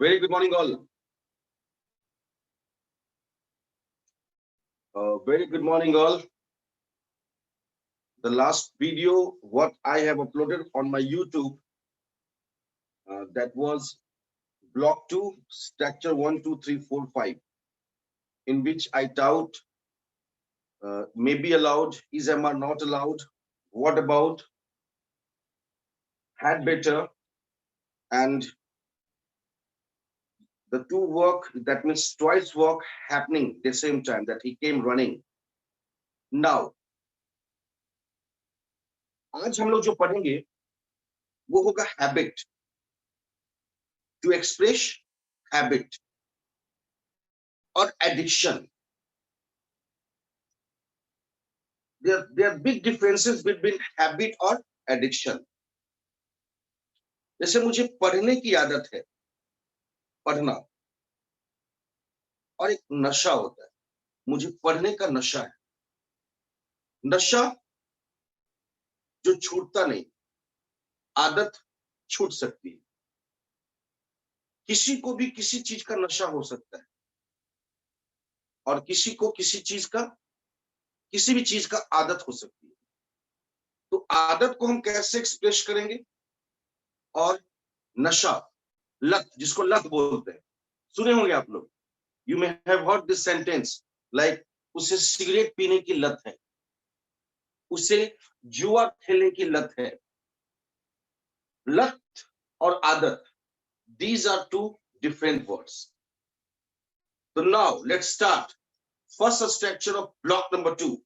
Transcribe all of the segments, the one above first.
Very good morning, all. Very good morning, all. The last video, what I have uploaded on my YouTube, that was block 2, structure 1, 2, 3, 4, 5, in which I tout may be allowed, is MR not allowed, what about, had better, and the two work, that means twice work happening at the same time, that he came running. Now, आज हम लोग जो पढ़ेंगे वो होगा habit, to express habit और addiction. There are big differences between habit और addiction. जैसे मुझे पढ़ने की आदत है, पढ़ना, और एक नशा होता है. मुझे पढ़ने का नशा है, नशा जो छूटता नहीं. आदत छूट सकती है, किसी को भी किसी चीज का नशा हो सकता है, और किसी को किसी चीज का, किसी भी चीज का आदत हो सकती है. तो आदत को हम कैसे एक्सप्रेस करेंगे, और नशा, लत, जिसको लत बोलते हैं, सुने होंगे आप लोग. You may have heard this sentence, like उसे सिगरेट पीने की लत है, उसे जुआ खेलने की लत है. लत और आदत, these are two different words. So now let's start. First structure of block number 2.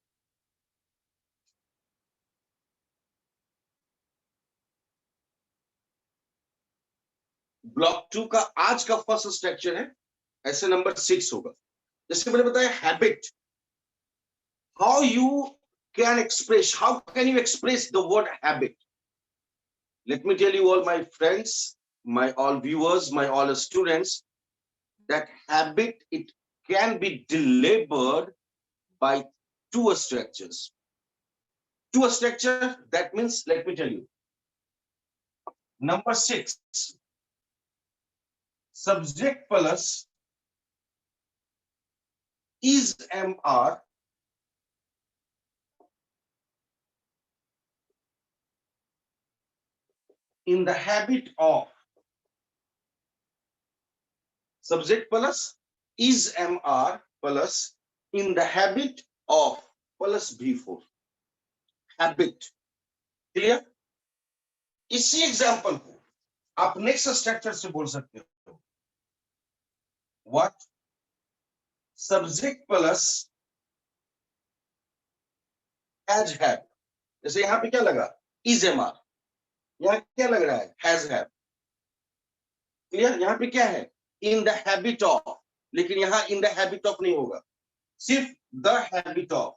Block 2 का आज का फर्स्ट स्ट्रक्चर है, ऐसे नंबर 6 होगा. जैसे मैंने बताया, habit, how you can express, how can you express the word habit. Let me tell you all my friends, my all viewers, my all students, that habit, it can be delivered by two structures. Two structure, that means, let me tell you, number 6, subject plus is MR in the habit of, subject plus is MR plus in the habit of plus B4. Habit. Clear? इसी example को आप next structure से बोल सकते हो. What? Subject plus has had. जैसे यहां पे क्या लगा, is MR. यहां क्या लग रहा है, has had. क्लियर? यहां पे क्या है, in the habit of, लेकिन यहां in the habit of नहीं होगा, सिर्फ the habit of.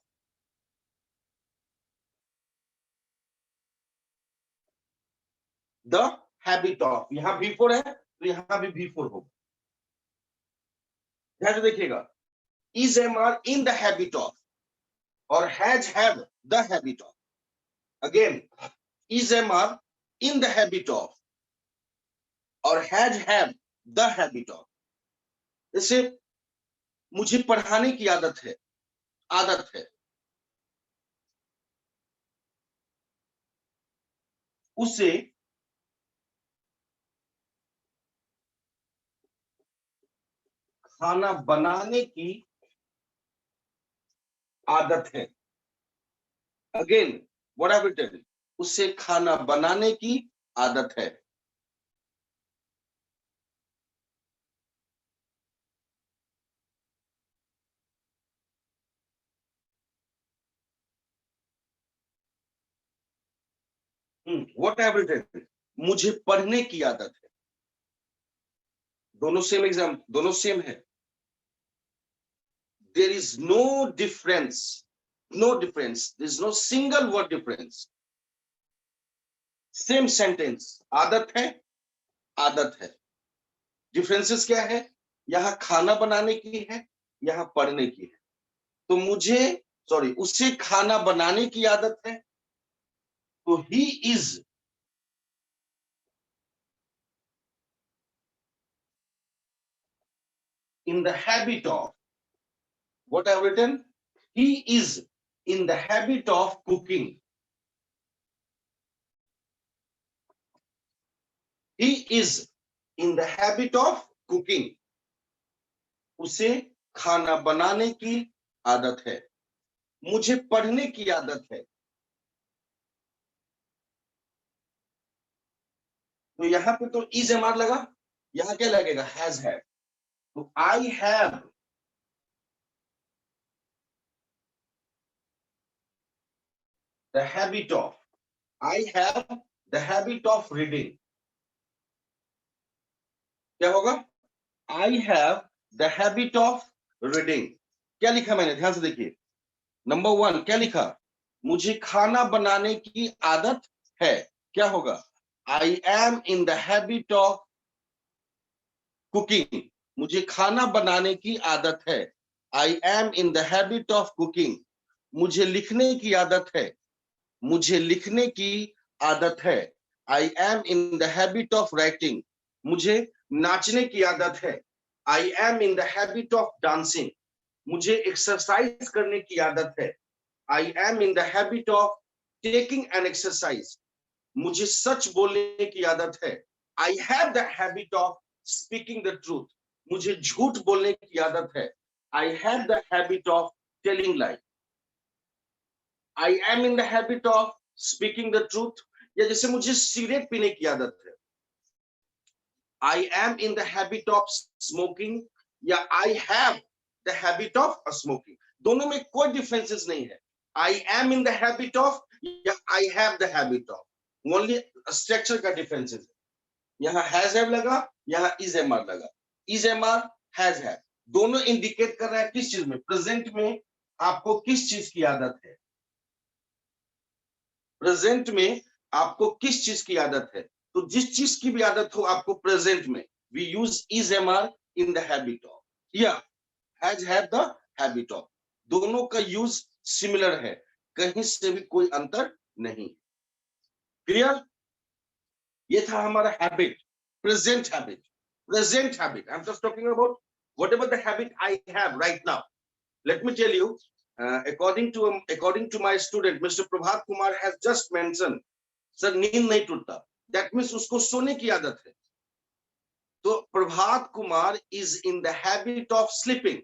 the habit of, यहां B4 है तो यहां भी B4 होगा. ध्यान से देखिएगा, is MR in the habit of और has have the habit of. Again, is MR in the habit of और has have the habit of. जैसे मुझे पढ़ाने की आदत है, उसे खाना बनाने की आदत है. Again, what I will tell, उसे खाना बनाने की आदत है. व्हाट आई विल टेल, मुझे पढ़ने की आदत है. दोनों सेम एग्जाम, दोनों सेम है. There is no difference, there is no single word difference. Same sentence, आदत है. डिफरेंसेस क्या है, यहां खाना बनाने की है, यहां पढ़ने की है. तो उसे खाना बनाने की आदत है, तो he is in the habit of, what I have written, he is in the habit of cooking. He is in the habit of cooking. उसे खाना बनाने की आदत है. मुझे पढ़ने की आदत है. तो यहां पे तो इज एम आर लगा, यहां क्या लगेगा, हैज हैव. तो आई have the habit of, I have the habit of reading. क्या होगा, आई have the habit of reading. क्या लिखा मैंने, ध्यान से देखिए. नंबर 1 क्या लिखा, मुझे खाना बनाने की आदत है. क्या होगा, आई am in the habit of cooking. मुझे खाना बनाने की आदत है. I am in the habit of cooking. मुझे लिखने की आदत है. मुझे लिखने की आदत है. I am in the habit of writing. मुझे नाचने की आदत है. I am in the habit of dancing. मुझे एक्सरसाइज करने की आदत है. I am in the habit of taking an exercise. मुझे सच बोलने की आदत है. आई have the habit of speaking the truth. मुझे झूठ बोलने की आदत है. आई have the habit of telling lie. I am in the habit of speaking the truth. या जैसे मुझे सिगरेट पीने की आदत है. I am in the habit of smoking या I have the habit of smoking. दोनों में कोई डिफरेंसेस नहीं है. I am in the habit of या I have the habit of, only structure का डिफरेंस है. यहाँ हैज हैव लगा, यहाँ इज एम आर लगा. Is am are, has have, दोनों इंडिकेट कर रहा है किस चीज में, प्रेजेंट में आपको किस चीज की आदत है. प्रेजेंट में आपको किस चीज की आदत है. तो जिस चीज की भी आदत हो आपको प्रेजेंट में, we use is am are in the habit of या has have the habit of. दोनों का यूज सिमिलर है, कहीं से भी कोई अंतर नहीं. क्लियर. ये था हमारा habit, present habit. Present habit, I am just talking about whatever the habit I have right now. Let me tell you, according to my student Mr. Prabhat Kumar has just mentioned, sir नींद नहीं टूटता. That means उसको सोने की आदत है. तो Prabhat Kumar is in the habit of sleeping.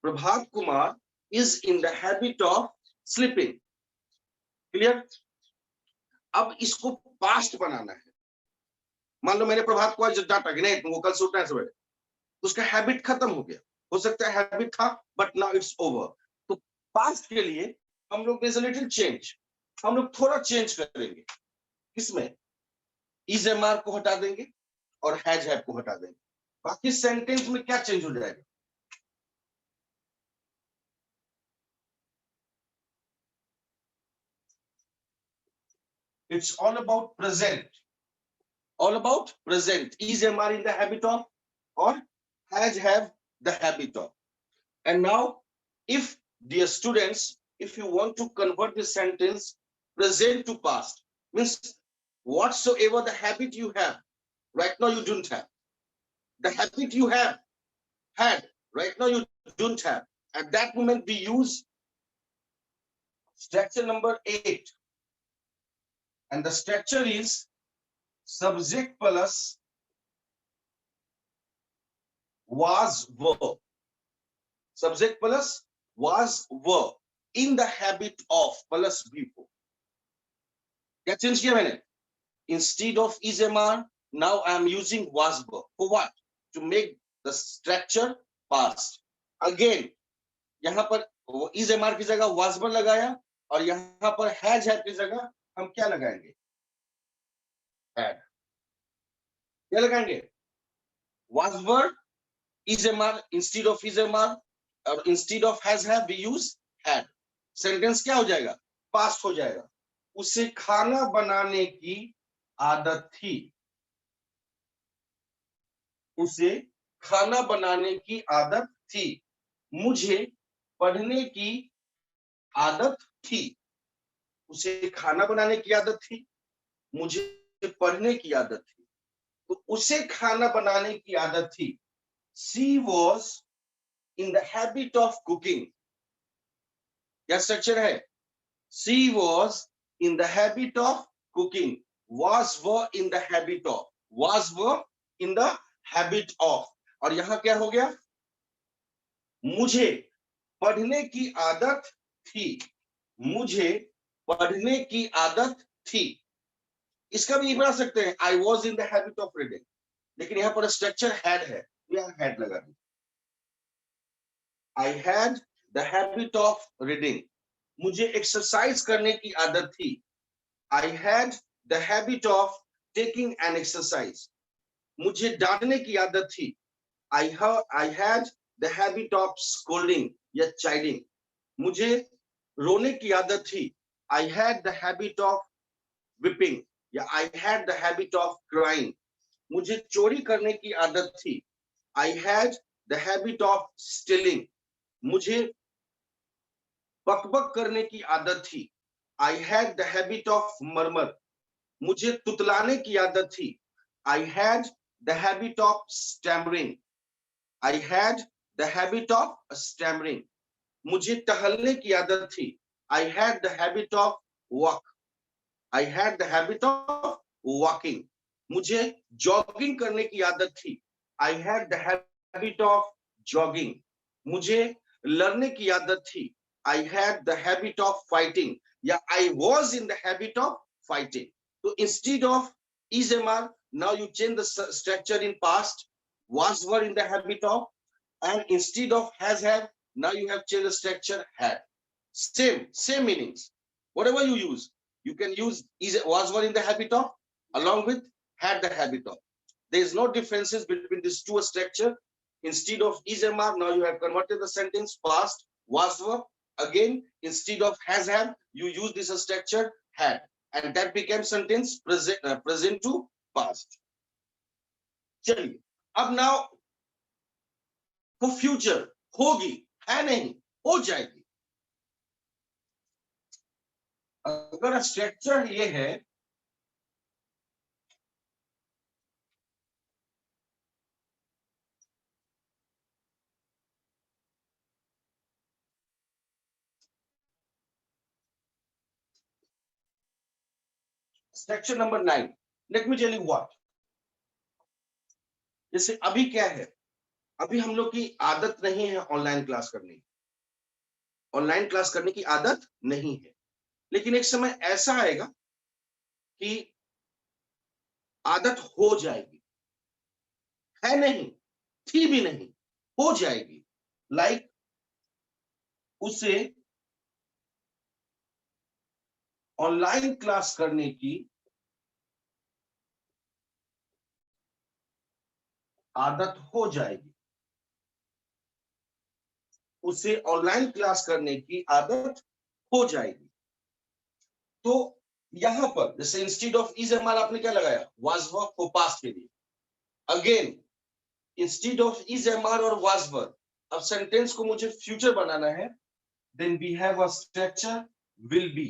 Prabhat Kumar is in the habit of sleeping. Clear? अब इसको पास्ट बनाना है. मान लो मैंने प्रभात को आज डांटा कि नहीं तुमको कल से उठना है सवेरे, उसका हैबिट खत्म हो गया. हो सकता है हैबिट था बट नाउ इट्स ओवर. तो पास्ट के लिए हम लोग लिटिल चेंज, हम लोग थोड़ा चेंज करेंगे. किसमें, इज एम आर को हटा देंगे और हैज हैव को हटा देंगे. बाकी सेंटेंस में क्या चेंज हो जाएगा, it's all about present. All about present. Is am in the habit of or has have the habit of. And now, if dear students, if you want to convert this sentence present to past, means whatsoever the habit you have, right now you don't have. The habit you have had, right now you don't have. At that moment we use structure number 8. And the structure is subject plus was verb. Subject plus was verb in the habit of plus before. क्या change किया मैंने? Instead of is MR, now I am using was verb. For what? To make the structure past. Again, यहाँ पर is MR की जगह was verb लगाया और यहाँ पर has have की जगह हम क्या लगाएंगे? Had. क्या लगाएंगे? Was verb, is MR, instead of is MR, और instead of has have we use had. Sentence क्या हो जाएगा? पास्ट हो जाएगा. उसे खाना बनाने की आदत थी. उसे खाना बनाने की आदत थी. मुझे पढ़ने की आदत थी. उसे खाना बनाने की आदत थी. मुझे पढ़ने की आदत थी. तो उसे खाना बनाने की आदत थी. She was in the habit of cooking. क्या स्ट्रक्चर है? She was in the habit of cooking. Was were in the habit of. Was were in the habit of. और यहां क्या हो गया? मुझे पढ़ने की आदत थी. मुझे पढ़ने की आदत थी. इसका भी बना सकते हैं I was in the habit of reading, लेकिन यहां पर स्ट्रक्चर हैड है, यहां हैड लगा दी. I had the habit of reading. मुझे एक्सरसाइज करने की आदत थी. I had the habit of taking an exercise. मुझे डांटने की आदत थी. I had the habit of scolding या चाइडिंग. मुझे रोने की आदत थी. I had the habit of weeping या I had the habit of crying. मुझे चोरी करने की आदत थी. I had the habit of stealing. मुझे बकबक करने की आदत थी. I had the habit of murmur. मुझे तुतलाने की आदत थी. I had the habit of stammering. I had the habit of stammering. मुझे टहलने की आदत थी. I had the habit of walk. I had the habit of walking. मुझे जॉगिंग करने की आदत थी. I had the habit of jogging. मुझे लड़ने की आदत थी. I had the habit of fighting या I was in the habit of fighting. तो instead of is am are now you change the structure in past. was were in the habit of, and instead of has have, now you have changed the structure had. Same meanings. Whatever you use, you can use is was were in the habit of along with had the habit of. There is no differences between these two structure. Instead of is mr, now you have converted the sentence past was were. Again, instead of has have, you use this structure had, and that became sentence present to past. चलिए अब now वो future होगी, है नहीं, हो जाएगी. अगर structure ये है structure number 9, let me tell you what. जैसे अभी क्या है, अभी हम लोग की आदत नहीं है ऑनलाइन क्लास करने की. ऑनलाइन क्लास करने की आदत नहीं है, लेकिन एक समय ऐसा आएगा कि आदत हो जाएगी. है नहीं, थी भी नहीं, हो जाएगी. लाइक उसे ऑनलाइन क्लास करने की आदत हो जाएगी. उसे ऑनलाइन क्लास करने की आदत हो जाएगी. तो यहां पर जैसे instead of is am are आपने क्या लगाया, वाज वर फॉर पास्ट के लिए. Again instead of is am are और वाज वर, अब सेंटेंस को मुझे फ्यूचर बनाना है. Then we have a structure will be.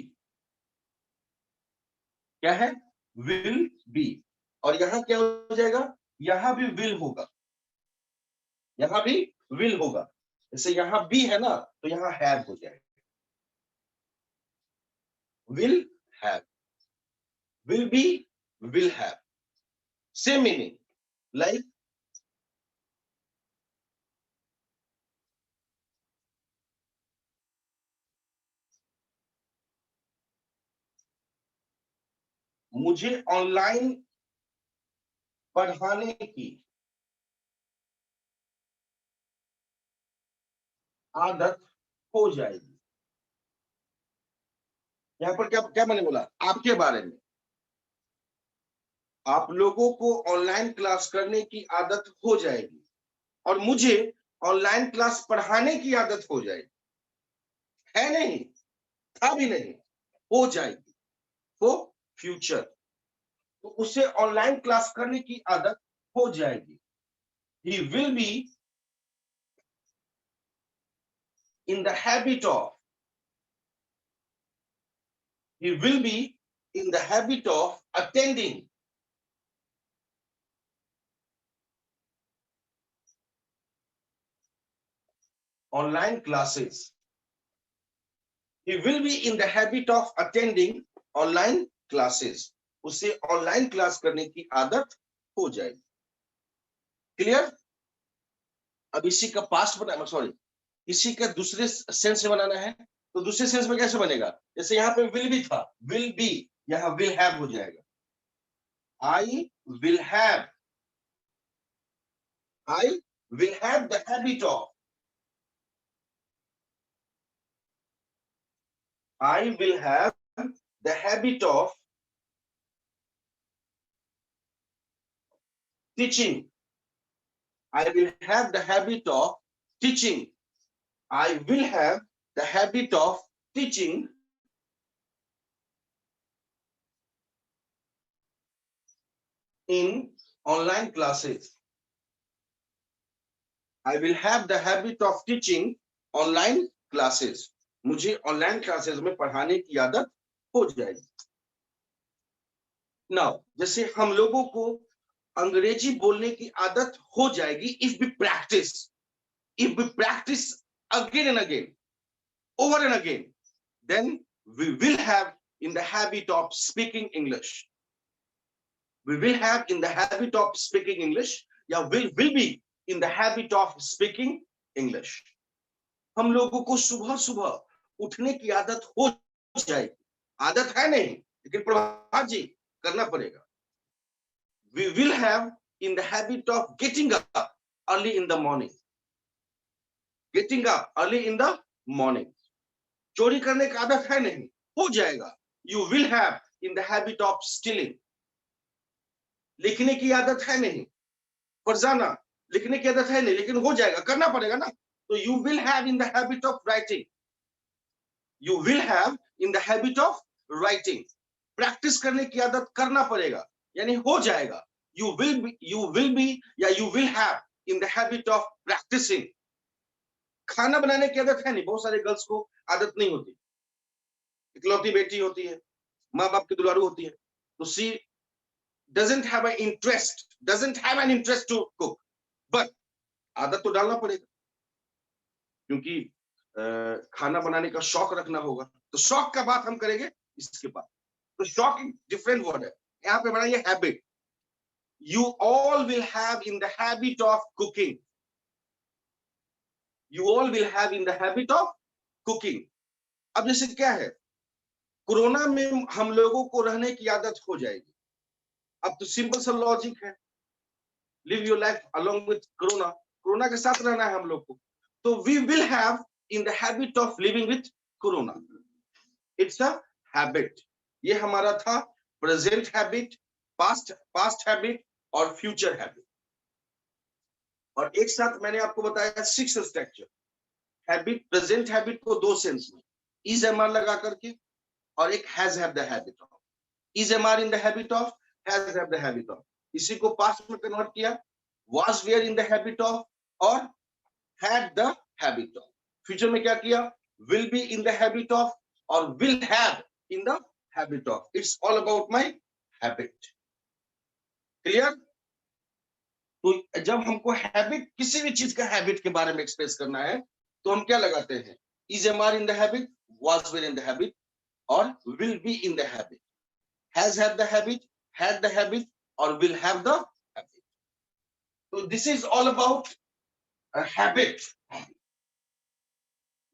क्या है, विल बी. और यहां क्या हो जाएगा, यहां भी विल होगा, यहां भी विल होगा. जैसे यहां बी है ना, तो यहां हैव हो जाएगा. Will have, will be, will have. Same meaning. Like मुझे ऑनलाइन पढ़ाने की आदत हो जाएगी. यहां पर क्या क्या मैंने बोला, आपके बारे में. आप लोगों को ऑनलाइन क्लास करने की आदत हो जाएगी और मुझे ऑनलाइन क्लास पढ़ाने की आदत हो जाएगी. है नहीं, था भी नहीं, हो जाएगी. तो फ्यूचर, तो उसे ऑनलाइन क्लास करने की आदत हो जाएगी. He will be in the habit of, he will be in the habit of attending online classes. He will be in the habit of attending online classes. उसे ऑनलाइन क्लास करने की आदत हो जाएगी. क्लियर? अब इसी का पास्ट बनाना, sorry, इसी का दूसरे सेंस में बनाना है. तो दूसरे सेंस में कैसे बनेगा? जैसे यहाँ पे विल भी था, विल बी, यहाँ विल हैव हो जाएगा. I will have, I will have the habit of, I will have the habit of teaching. I will have the habit of teaching. I will have the habit of teaching in online classes. I will have the habit of teaching online classes. मुझे online classes में पढ़ाने की आदत हो जाएगी. Now जैसे हम लोगों को अंग्रेजी बोलने की आदत हो जाएगी if we practice again and again, over and again, then we will have in the habit of speaking English. We will have in the habit of speaking English, या will be in the habit of speaking English. हम लोगों को सुबह सुबह उठने की आदत हो जाएगी. आदत है नहीं, लेकिन प्रभात जी करना पड़ेगा. We will have in the habit of getting up early in the morning. Getting up early in the morning. चोरी करने की आदत है नहीं, हो जाएगा. You will have in the habit of stealing. लिखने की आदत है नहीं, फरजाना लिखने की आदत है नहीं, लेकिन हो जाएगा, करना पड़ेगा ना. तो you will have in the habit of writing. You will have in the habit of writing. Practice करने की आदत करना पड़ेगा, यानी हो जाएगा. You will be या you will have in the habit of practicing. खाना बनाने की आदत है नहीं, बहुत सारे गर्ल्स को आदत नहीं होती. इकलौती बेटी होती है, माँ बाप की दुलारू होती है, तो she doesn't have an interest to cook, but आदत तो डालना पड़ेगा, क्योंकि खाना बनाने का शौक रखना होगा. तो शौक का बात हम करेंगे इसके बाद. तो शौक एक डिफरेंट वर्ड है, यहाँ पे बनाइए habit. You all will have in the habit of cooking. You all will have in the habit of cooking. अब जैसे क्या है, कोरोना में हम लोगों को रहने की आदत हो जाएगी. अब तो सिंपल सा लॉजिक है, live your life along with corona. Corona के साथ रहना है हम लोग को. तो we will have in the habit of living with corona. It's a habit. ये हमारा था प्रेजेंट हैबिट, पास्ट हैबिट और फ्यूचर हैबिट. और एक साथ मैंने आपको बताया 6 स्ट्रक्चर. हैबिट, प्रेजेंट हैबिट को 2 सेंस में, इज एम आर लगा करके, और एक has have the habit of. Is am are in the habit of, has have the habit of. इसी को पास्ट में कन्वर्ट किया, was were in the habit of और had the habit of. Future में क्या किया, will be in the habit of और will have in the habit of. It's all about my habit. Clear? तो जब हमको हैबिट, किसी भी चीज का हैबिट के बारे में एक्सप्रेस करना है, तो हम क्या लगाते हैं, is am are in the habit, was were in the habit और will be in the habit, has have the habit, had the habit or will have the habit. So this is all about a habit.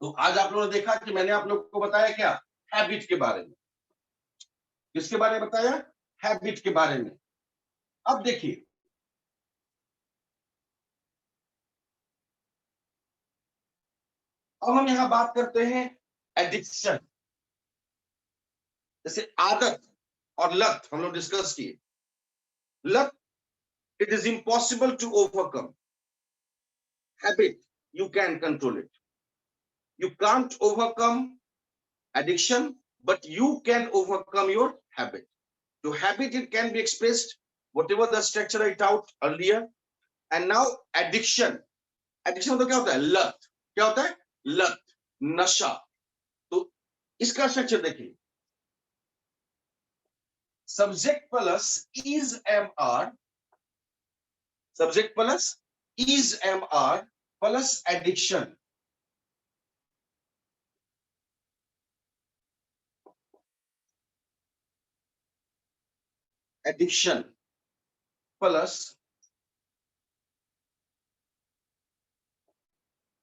तो आज आप लोगों ने देखा कि मैंने आप लोगों को बताया क्या, हैबिट के बारे में. किसके बारे में बताया, हैबिट के बारे में. अब देखिए, अब हम यहां बात करते हैं एडिक्शन. जैसे आदत और लत हम लोग डिस्कस किए. लत, it is impossible to overcome. Habit, you can control it. You can't overcome addiction, but you can overcome your habit. So habit, it can be expressed whatever the structure I taught earlier. And now addiction. Addiction तो क्या होता है, लत. क्या होता है, लत, नशा. तो इसका स्ट्रक्चर देखिए, subject plus is mr, subject plus is mr plus addiction. Addiction plus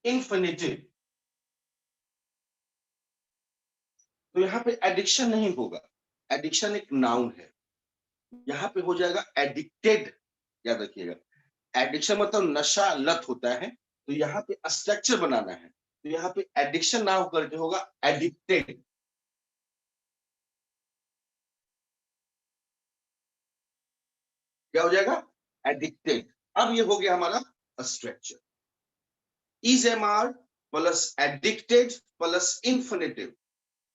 infinitive, तो यहाँ पे एडिक्शन नहीं होगा, एडिक्शन एक नाउन है, यहाँ पे हो जाएगा एडिक्टेड। याद रखिएगा, एडिक्शन मतलब नशा, लत होता है, तो यहाँ पे स्ट्रक्चर बनाना है, तो यहाँ पे एडिक्शन ना होकर के होगा एडिक्टेड। क्या हो जाएगा? एडिक्टेड। अब ये हो गया हमारा structure, is am are plus addicted plus infinitive.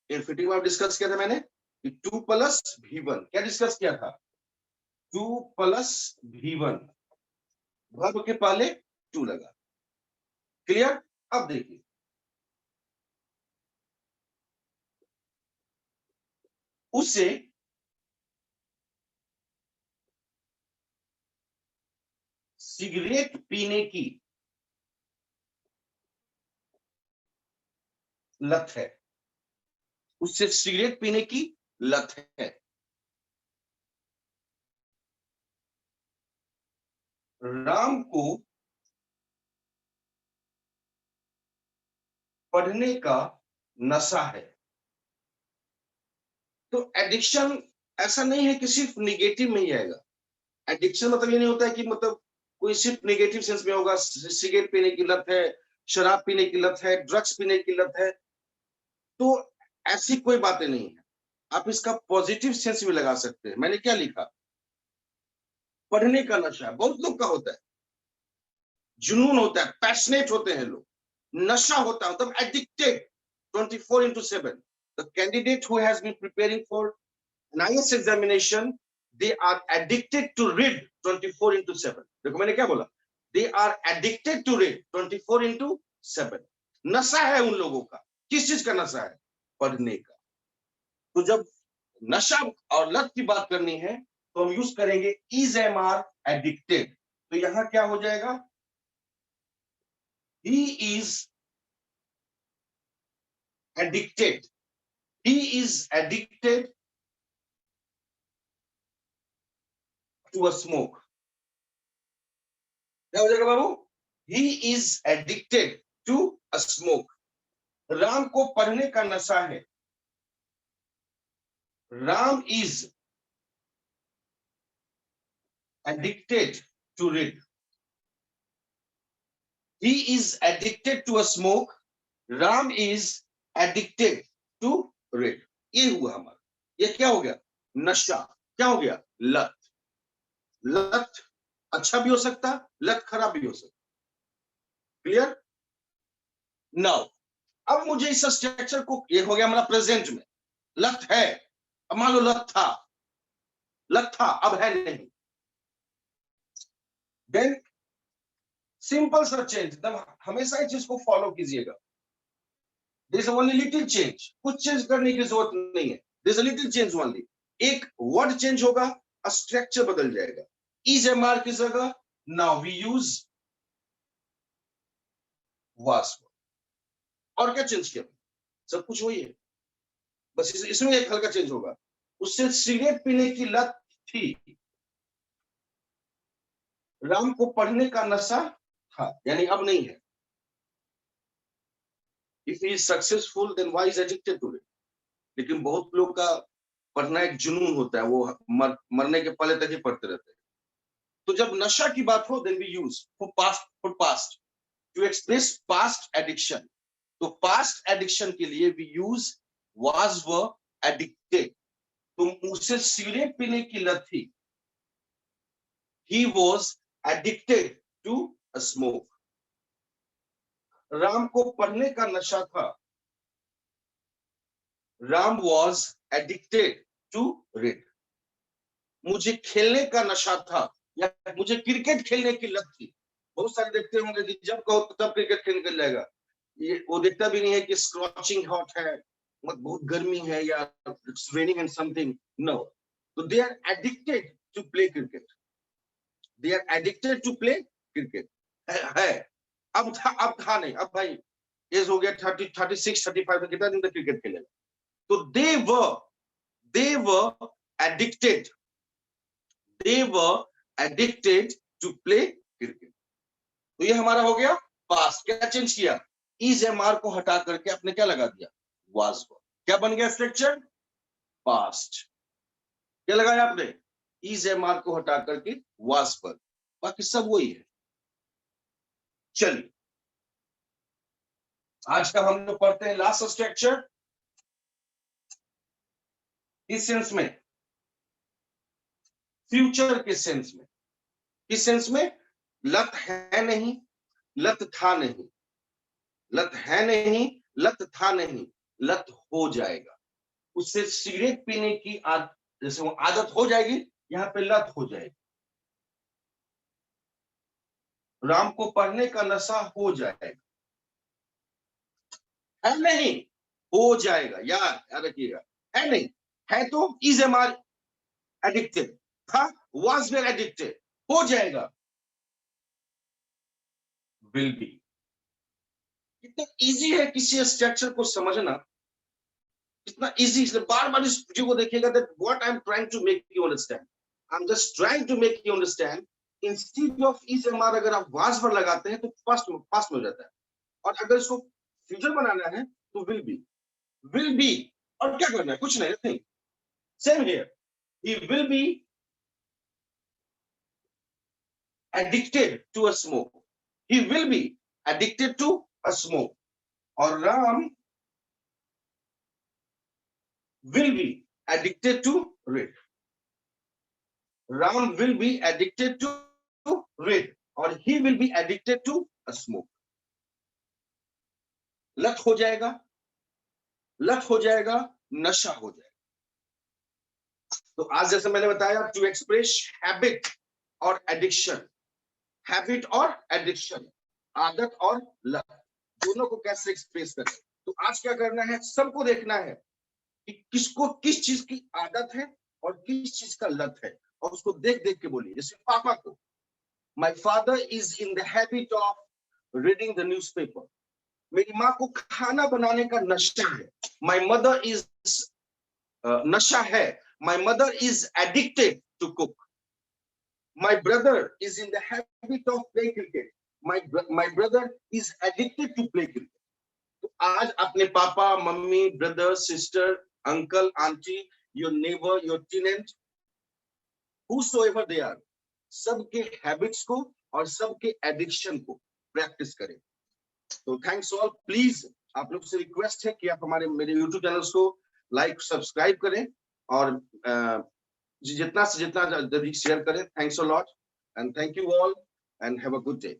Infinitive में डिस्कस किया था मैंने कि 2 प्लस V1, क्या डिस्कस किया था? 2 प्लस V1, वर्ब के पहले 2 लगा। क्लियर? अब देखिए, उसे सिगरेट पीने की लत है, उससे सिगरेट पीने की लत है। राम को पढ़ने का नशा है। तो एडिक्शन ऐसा नहीं है कि सिर्फ निगेटिव में ही आएगा। एडिक्शन मतलब ये नहीं होता है कि मतलब कोई सिर्फ नेगेटिव सेंस में होगा, सिगरेट पीने की लत है, शराब पीने की लत है, ड्रग्स पीने की लत है, तो ऐसी कोई बातें नहीं है। आप इसका पॉजिटिव सेंस भी लगा सकते हैं। मैंने क्या लिखा? पढ़ने का नशा बहुत लोग का होता है, जुनून होता है, पैशनेट होते हैं लोग, नशा होता है मतलब addicted 24/7। The candidate who has been preparing for an IAS examination, they are addicted to read 24/7। देखो मैंने क्या बोला? They are addicted to read 24/7। नशा है उन लोगों का। किस चीज का नशा है? पढ़ने का। तो जब नशा और लत की बात करनी है तो हम यूज करेंगे इज एम आर एडिक्टेड। तो यहां क्या हो जाएगा? He is addicted, he is addicted to a smoke. क्या हो जाएगा बाबू? He is addicted to a smoke. Ram को पढ़ने का नशा है। Ram is addicted to read. He is addicted to a smoke. Ram is addicted to read. ये हुआ हमारा, ये क्या हो गया? नशा। क्या हो गया? लत। लत अच्छा भी हो सकता, लत खराब भी हो सकता। क्लियर? नाउ अब मुझे इस स्ट्रक्चर को, ये हो गया हमारा प्रेजेंट में, लत है। अब मान लो लत था, लत था, अब है नहीं। देन सिंपल सा चेंज, मतलब हमेशा इस चीज को फॉलो कीजिएगा। दिस ओनली लिटिल चेंज, कुछ चेंज करने की जरूरत नहीं है। दिस लिटिल चेंज ओनली, एक वर्ड चेंज होगा, स्ट्रक्चर बदल जाएगा। इज एम आर की जगह नाउ वी यूज वाज। और क्या चेंज किया? सब कुछ वही है, बस इसमें एक हल्का चेंज होगा। उससे सिगरेट पीने की लत थी, राम को पढ़ने का नशा था, यानी अब नहीं है। If he is successful then why is addicted to it. लेकिन बहुत लोग का पढ़ना एक जुनून होता है, वो मरने के पहले तक ही पढ़ते रहते हैं। तो जब नशा की बात हो then we use for past to express past addiction. तो पास्ट एडिक्शन के लिए वी यूज वाज व एडिक्टेड। तो उसे सिगरेट पीने की लत थी, he was addicted to smoke. Ram को पढ़ने का नशा था, Ram was addicted to read. मुझे खेलने का नशा था, या मुझे क्रिकेट खेलने की लत थी। बहुत सारे देखते होंगे कि जब कहो तब क्रिकेट खेलने निकल जाएगा। ये वो देखता भी नहीं है कि स्क्रॉचिंग हॉट है, बहुत गर्मी है, या it's raining and something. No, तो they are addicted to play cricket, they are addicted to play cricket है। अब था नहीं, अब भाई एज हो गया 30, 36, 35, कितना दिन तक क्रिकेट खेलेगा? तो दे वर addicted they were addicted to play cricket. तो ये हमारा हो गया पास्ट. क्या चेंज किया? इज एम आर को हटा करके आपने क्या लगा दिया? Was verb. क्या बन गया स्ट्रक्चर? पास्ट. क्या लगाया आपने? इज एम आर को हटा करके वाज वर्ब. बाकी सब वही है. चलिए आज का हम लोग पढ़ते हैं लास्ट स्ट्रक्चर. इस सेंस में, फ्यूचर के सेंस में. किस सेंस में? लत है नहीं, लत था नहीं. लत है नहीं, लत था नहीं, लत हो जाएगा. उससे सिगरेट पीने की जैसे वो आदत हो जाएगी, यहां पे लत हो जाएगी. राम को पढ़ने का नशा हो जाएगा. है नहीं, हो जाएगा. याद रखिएगा. है नहीं, है तो इज एम आर एडिक्टेड था, वाज वेर एडिक्टेड. हो जाएगा विल बी. कितना इजी है किसी स्ट्रक्चर को समझना. कितना इजी. इसलिए बार बार इस वीडियो को देखिएगा. That what I am trying to make you understand. I am just trying to make you understand. Instead of is am are अगर आप वाज वर्ब लगाते हैं तो पास्ट में हो जाता है. और अगर इसको फ्यूचर बनाना है तो विल बी. Will be. और क्या करना है? कुछ नहीं. Nothing. Same here. He will be addicted to a smoke. He will be addicted to a smoke. और Ram will be addicted to read. Ram will be addicted to read. और he will be addicted to a smoke. लत हो जाएगा, लत हो जाएगा, नशा हो जाएगा. तो आज जैसे मैंने बताया, टू एक्सप्रेस हैबिट और एडिक्शन. हैबिट और एडिक्शन, आदत और लत, दोनों को कैसे एक्सप्रेस करें. तो आज क्या करना है? सबको देखना है कि किसको किस चीज की आदत है और किस चीज का लत है, और उसको देख देख के बोलिए. जैसे पापा को, my father is in the habit of reading the newspaper. मेरी माँ को खाना बनाने का नशा है. माय मदर इज नशा है. My mother is addicted to cook. My brother is in the habit of playing cricket. My brother is addicted to play cricket. तो आज अपने पापा, mummy, brother, sister, uncle, aunty, your neighbor, your tenant, whosoever they are, सबके habits को और सबके addiction को practice करें. तो थैंक्स ऑल. प्लीज आप लोग से रिक्वेस्ट है कि आप हमारे मेरे YouTube चैनल्स को लाइक, सब्सक्राइब करें और जितना से जितना जल्दी शेयर करें. Thanks a lot and thank you all and have a good day.